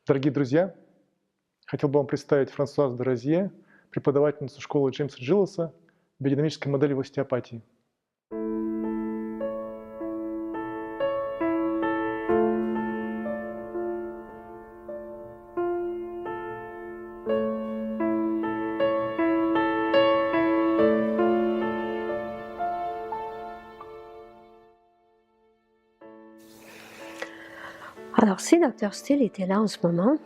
Дорогие друзья, хотел бы вам представить Франсуаз Дорозье, преподавательницу школы Джеймса Джилоса биодинамической модели в остеопатии. Alors, si Dr. Steele était là en ce moment,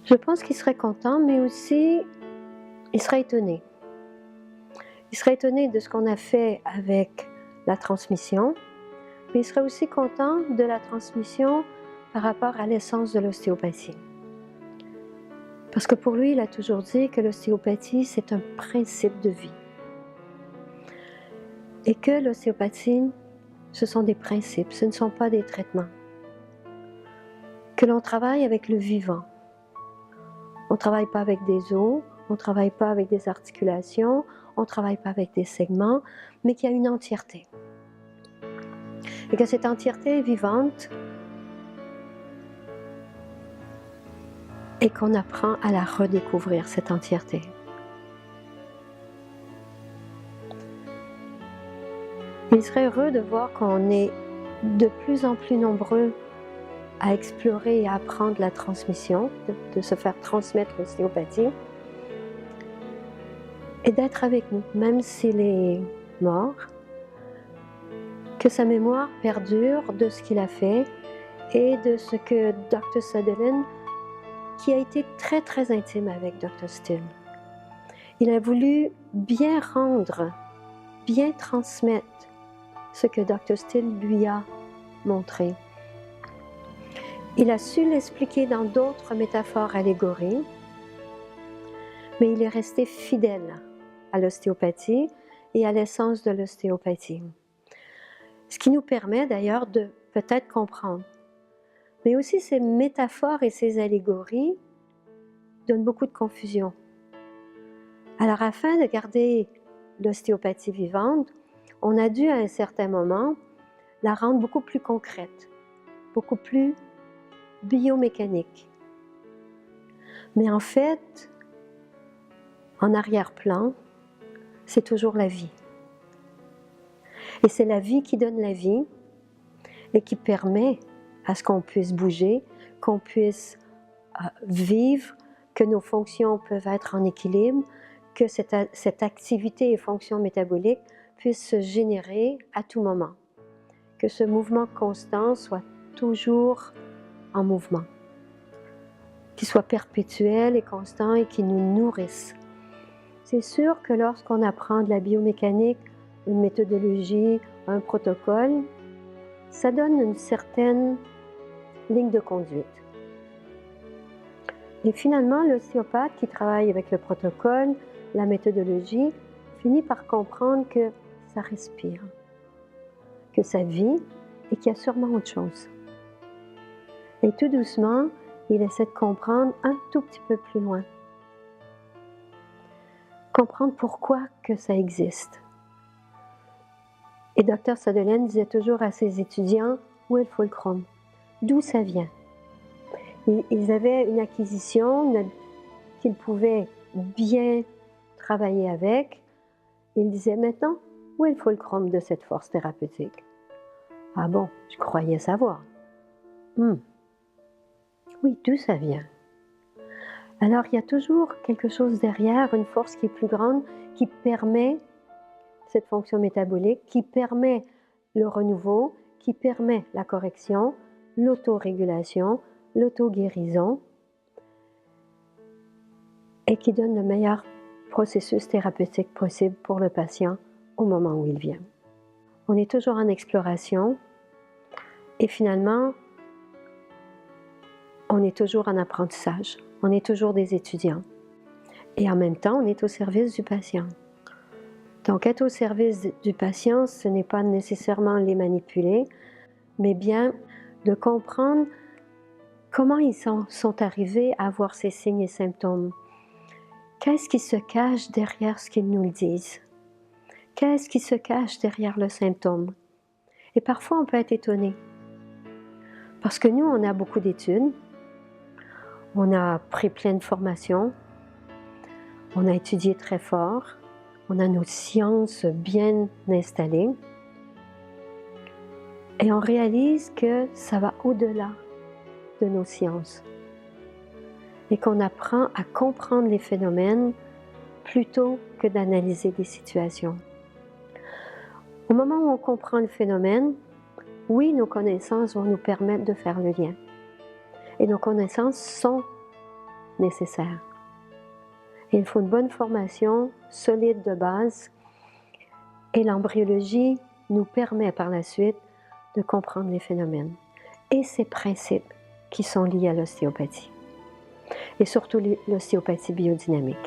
je pense qu'il serait content, mais aussi il serait étonné. Il serait étonné de ce qu'on a fait avec la transmission, mais il serait aussi content de la transmission par rapport à l'essence de l'ostéopathie. Parce que pour lui, il a toujours dit que l'ostéopathie, c'est un principe de vie. Et que l'ostéopathie, ce sont des principes, ce ne sont pas des traitements. Que l'on travaille avec le vivant. On ne travaille pas avec des os, on ne travaille pas avec des articulations, on ne travaille pas avec des segments, mais qu'il y a une entièreté. Et que cette entièreté est vivante et qu'on apprend à la redécouvrir, cette entièreté. Il serait heureux de voir qu'on est de plus en plus nombreux à explorer et à apprendre la transmission, de se faire transmettre l'ostéopathie et d'être avec nous, même s'il est mort, que sa mémoire perdure de ce qu'il a fait et de ce que Dr. Sutherland, qui a été très très intime avec Dr. Steele, il a voulu bien rendre, bien transmettre ce que Dr. Steele lui a montré. Il a su l'expliquer dans d'autres métaphores allégories, mais il est resté fidèle à l'ostéopathie et à l'essence de l'ostéopathie. Ce qui nous permet d'ailleurs de peut-être comprendre. Mais aussi ces métaphores et ces allégories donnent beaucoup de confusion. Alors afin de garder l'ostéopathie vivante, on a dû à un certain moment la rendre beaucoup plus concrète, beaucoup plus biomécanique. Mais en fait, en arrière-plan, c'est toujours la vie. Et c'est la vie qui donne la vie et qui permet à ce qu'on puisse bouger, qu'on puisse vivre, que nos fonctions peuvent être en équilibre, que cette activité et fonction métabolique puisse se générer à tout moment. Que ce mouvement constant soit toujours en mouvement, qui soit perpétuel et constant et qui nous nourrisse. C'est sûr que lorsqu'on apprend de la biomécanique, une méthodologie, un protocole, ça donne une certaine ligne de conduite. Et finalement, l'ostéopathe qui travaille avec le protocole, la méthodologie, finit par comprendre que ça respire, que ça vit et qu'il y a sûrement autre chose. Et tout doucement, il essaie de comprendre un tout petit peu plus loin. Comprendre pourquoi que ça existe. Et Dr. Sutherland disait toujours à ses étudiants, où est le fulcrum? D'où ça vient? Ils avaient une acquisition qu'ils pouvaient bien travailler avec. Il disait maintenant, où est le fulcrum de cette force thérapeutique? Ah bon, je croyais savoir. Oui, d'où ça vient? Alors il y a toujours quelque chose derrière, une force qui est plus grande, qui permet cette fonction métabolique, qui permet le renouveau, qui permet la correction, l'autorégulation, l'auto-guérison et qui donne le meilleur processus thérapeutique possible pour le patient au moment où il vient. On est toujours en exploration et finalement, on est toujours en apprentissage. On est toujours des étudiants. Et en même temps, on est au service du patient. Donc, être au service du patient, ce n'est pas nécessairement les manipuler, mais bien de comprendre comment ils sont arrivés à avoir ces signes et symptômes. Qu'est-ce qui se cache derrière ce qu'ils nous disent? Qu'est-ce qui se cache derrière le symptôme? Et parfois, on peut être étonné. Parce que nous, on a beaucoup d'études, on a pris plein de formations, on a étudié très fort, on a nos sciences bien installées et on réalise que ça va au-delà de nos sciences et qu'on apprend à comprendre les phénomènes plutôt que d'analyser des situations. Au moment où on comprend le phénomène, oui, nos connaissances vont nous permettre de faire le lien. Et nos connaissances sont nécessaires. Et il faut une bonne formation solide de base. Et l'embryologie nous permet par la suite de comprendre les phénomènes et ces principes qui sont liés à l'ostéopathie. Et surtout l'ostéopathie biodynamique.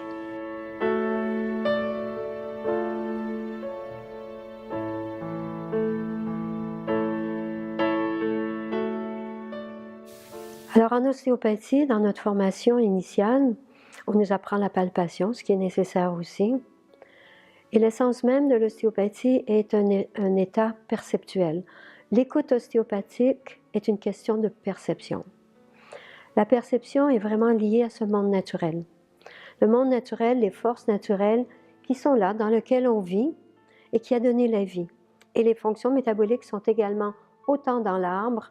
Alors en ostéopathie, dans notre formation initiale, on nous apprend la palpation, ce qui est nécessaire aussi. Et l'essence même de l'ostéopathie est un état perceptuel. L'écoute ostéopathique est une question de perception. La perception est vraiment liée à ce monde naturel. Le monde naturel, les forces naturelles qui sont là, dans lequel on vit et qui a donné la vie. Et les fonctions métaboliques sont également autant dans l'arbre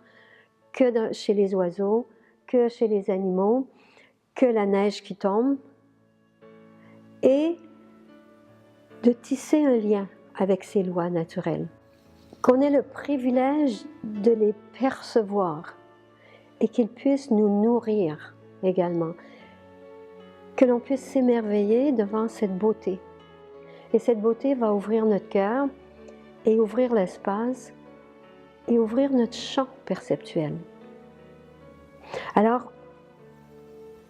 que chez les oiseaux, que chez les animaux, que la neige qui tombe, et de tisser un lien avec ces lois naturelles. Qu'on ait le privilège de les percevoir et qu'ils puissent nous nourrir également. Que l'on puisse s'émerveiller devant cette beauté. Et cette beauté va ouvrir notre cœur et ouvrir l'espace et ouvrir notre champ perceptuel. Alors,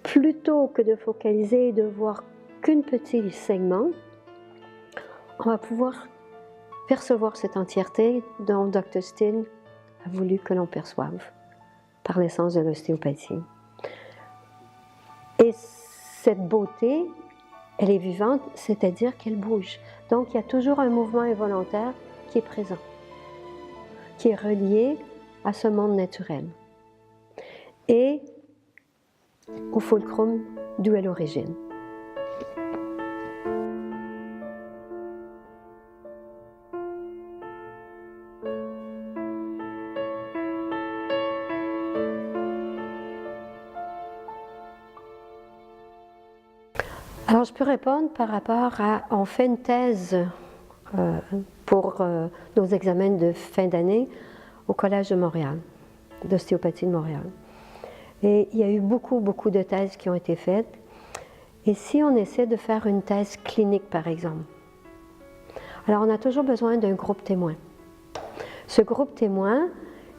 plutôt que de focaliser et de voir qu'un petit segment, on va pouvoir percevoir cette entièreté dont Dr. Still a voulu que l'on perçoive par l'essence de l'ostéopathie. Et cette beauté, elle est vivante, c'est-à-dire qu'elle bouge. Donc, il y a toujours un mouvement involontaire qui est présent, qui est relié à ce monde naturel. Et au fulcrum d'où est l'origine. Alors, je peux répondre par rapport à, on fait une thèse pour nos examens de fin d'année au Collège de Montréal, d'ostéopathie de Montréal. Et il y a eu beaucoup de thèses qui ont été faites. Et si on essaie de faire une thèse clinique, par exemple, alors on a toujours besoin d'un groupe témoin. Ce groupe témoin,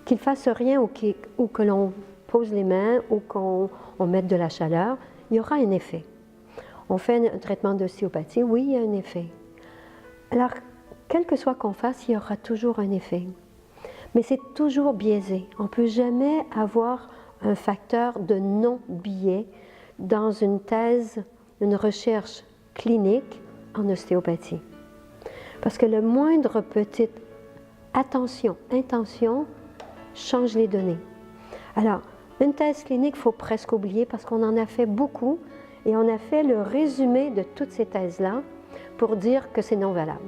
qu'il fasse rien ou que l'on pose les mains ou qu'on mette de la chaleur, il y aura un effet. On fait un traitement d'ostéopathie, oui, il y a un effet. Alors, quel que soit qu'on fasse, il y aura toujours un effet. Mais c'est toujours biaisé. On ne peut jamais avoir un facteur de non-biais dans une thèse, une recherche clinique en ostéopathie. Parce que le moindre petite intention change les données. Alors, une thèse clinique, il faut presque oublier parce qu'on en a fait beaucoup et on a fait le résumé de toutes ces thèses-là pour dire que c'est non valable.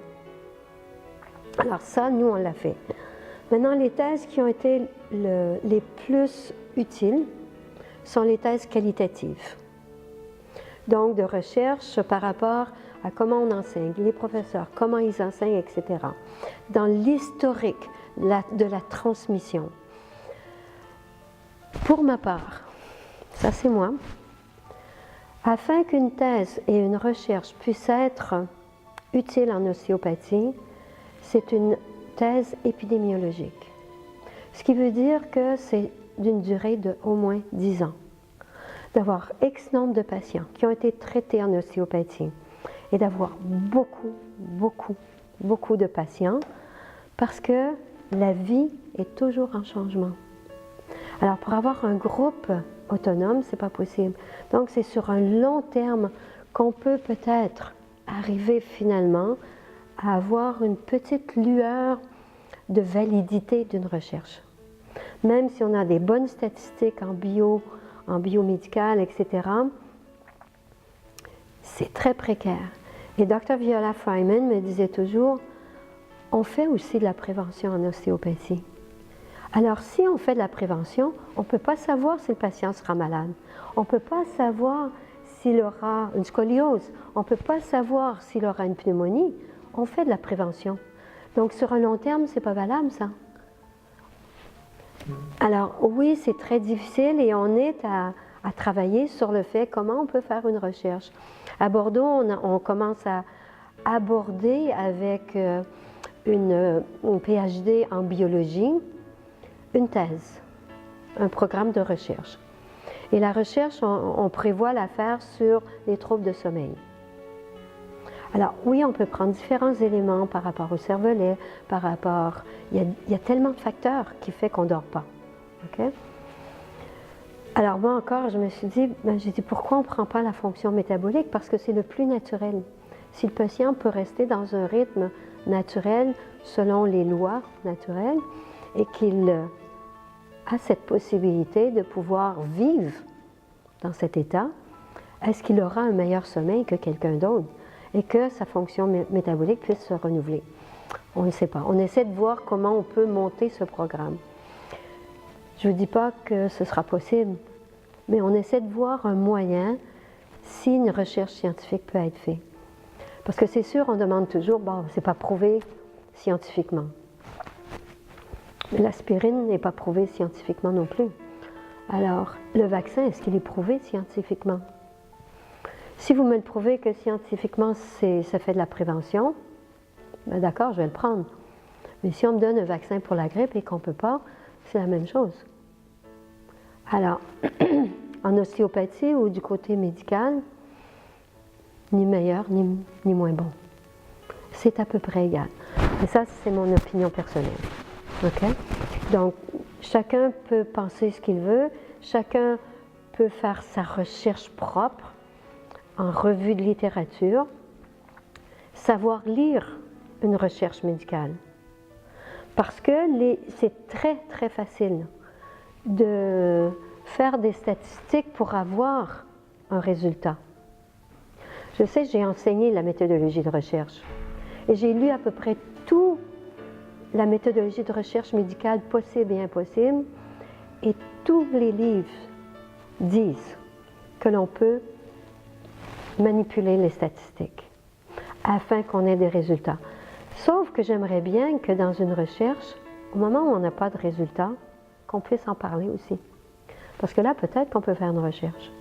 Alors ça, nous, on l'a fait. Maintenant, les thèses qui ont été les plus utiles sont les thèses qualitatives. Donc, de recherche par rapport à comment on enseigne, les professeurs, comment ils enseignent, etc. Dans l'historique de la transmission. Pour ma part, ça c'est moi, afin qu'une thèse et une recherche puissent être utiles en ostéopathie, c'est une thèse épidémiologique. Ce qui veut dire que c'est d'une durée de au moins 10 ans. D'avoir X nombre de patients qui ont été traités en ostéopathie et d'avoir beaucoup de patients parce que la vie est toujours en changement. Alors pour avoir un groupe autonome, c'est pas possible. Donc c'est sur un long terme qu'on peut peut-être arriver finalement à avoir une petite lueur de validité d'une recherche. même si on a des bonnes statistiques en biomédical, etc., c'est très précaire. Et Dr. Viola Fryman me disait toujours, on fait aussi de la prévention en ostéopathie. Alors, si on fait de la prévention, on ne peut pas savoir si le patient sera malade. On ne peut pas savoir s'il aura une scoliose. On ne peut pas savoir s'il aura une pneumonie. On fait de la prévention. Donc, sur un long terme, ce n'est pas valable, ça. Alors, oui, c'est très difficile et on est à travailler sur le fait comment on peut faire une recherche. À Bordeaux, on commence à aborder avec une PhD en biologie, une thèse, un programme de recherche. Et la recherche, on prévoit la faire sur les troubles de sommeil. Alors oui, on peut prendre différents éléments par rapport au cervelet, par rapport... Il y a tellement de facteurs qui font qu'on ne dort pas. Okay? Alors moi encore, je me suis dit, pourquoi on ne prend pas la fonction métabolique? Parce que c'est le plus naturel. Si le patient peut rester dans un rythme naturel selon les lois naturelles et qu'il a cette possibilité de pouvoir vivre dans cet état, est-ce qu'il aura un meilleur sommeil que quelqu'un d'autre et que sa fonction métabolique puisse se renouveler? On ne sait pas. On essaie de voir comment on peut monter ce programme. Je ne vous dis pas que ce sera possible, mais on essaie de voir un moyen si une recherche scientifique peut être faite. Parce que c'est sûr, on demande toujours, bon, c'est pas prouvé scientifiquement. L'aspirine n'est pas prouvée scientifiquement non plus. Alors, le vaccin, est-ce qu'il est prouvé scientifiquement? Si vous me le prouvez que scientifiquement, ça fait de la prévention, ben d'accord, je vais le prendre. Mais si on me donne un vaccin pour la grippe et qu'on ne peut pas, c'est la même chose. Alors, en ostéopathie ou du côté médical, ni meilleur ni moins bon. C'est à peu près égal. Et ça, c'est mon opinion personnelle. OK? Donc, chacun peut penser ce qu'il veut, chacun peut faire sa recherche propre en revue de littérature, savoir lire une recherche médicale. Parce que c'est très, très facile de faire des statistiques pour avoir un résultat. Je sais, j'ai enseigné la méthodologie de recherche et j'ai lu à peu près toute la méthodologie de recherche médicale possible et impossible et tous les livres disent que l'on peut manipuler les statistiques afin qu'on ait des résultats. Sauf que j'aimerais bien que dans une recherche, au moment où on n'a pas de résultat, qu'on puisse en parler aussi. Parce que là, peut-être qu'on peut faire une recherche.